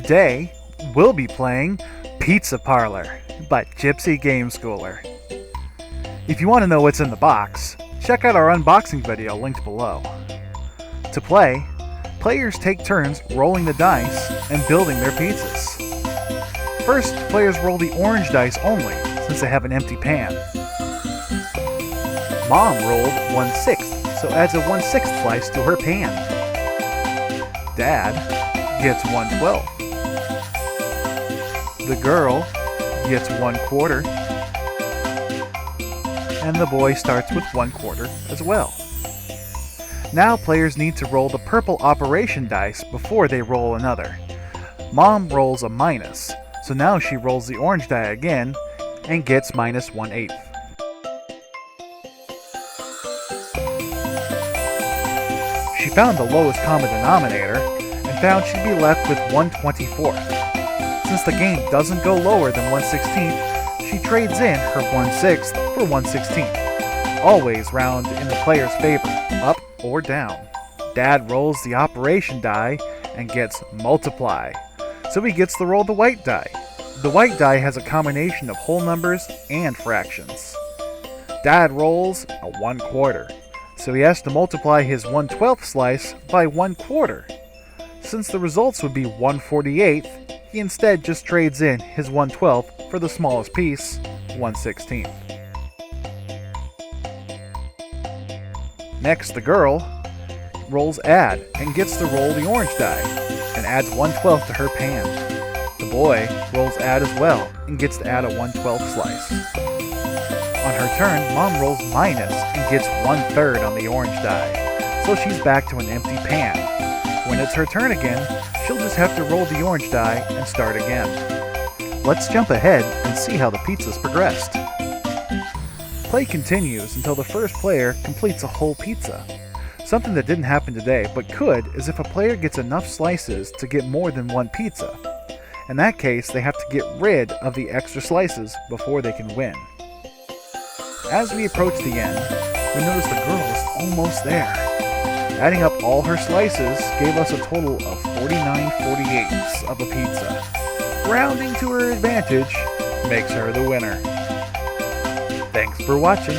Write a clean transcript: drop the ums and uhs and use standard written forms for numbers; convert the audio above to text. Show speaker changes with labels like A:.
A: Today, we'll be playing Pizza Parlor by Gypsy Game Schooler. If you want to know what's in the box, check out our unboxing video linked below. To play, players take turns rolling the dice and building their pizzas. First, players roll the orange dice only, since they have an empty pan. Mom rolled 1/6, so adds a 1/6 slice to her pan. Dad gets 1/12. The girl gets 1/4. And the boy starts with 1/4 as well. Now players need to roll the purple operation dice before they roll another. Mom rolls a minus, so now she rolls the orange die again and gets -1/8. She found the lowest common denominator and found she'd be left with 1/24. Since the game doesn't go lower than 1/16, she trades in her 1/6 for 1/16. Always round in the player's favor, up or down. Dad rolls the operation die and gets multiply, so he gets to roll the white die. The white die has a combination of whole numbers and fractions. Dad rolls a 1/4, so he has to multiply his 1/12 slice by 1/4. Since the results would be 1/48, he instead just trades in his 1/12 for the smallest piece, 1/16. Next, the girl rolls add and gets to roll the orange die and adds 1/12 to her pan. The boy rolls add as well and gets to add a 1/12 slice. On her turn, Mom rolls minus and gets 1/3 on the orange die, so she's back to an empty pan. When it's her turn again, she'll just have to roll the orange die and start again. Let's jump ahead and see how the pizza's progressed. Play continues until the first player completes a whole pizza. Something that didn't happen today, but could, is if a player gets enough slices to get more than one pizza. In that case, they have to get rid of the extra slices before they can win. As we approach the end, we notice the girl is almost there. Adding up all her slices gave us a total of 49/48 of a pizza. Rounding to her advantage makes her the winner. Thanks for watching.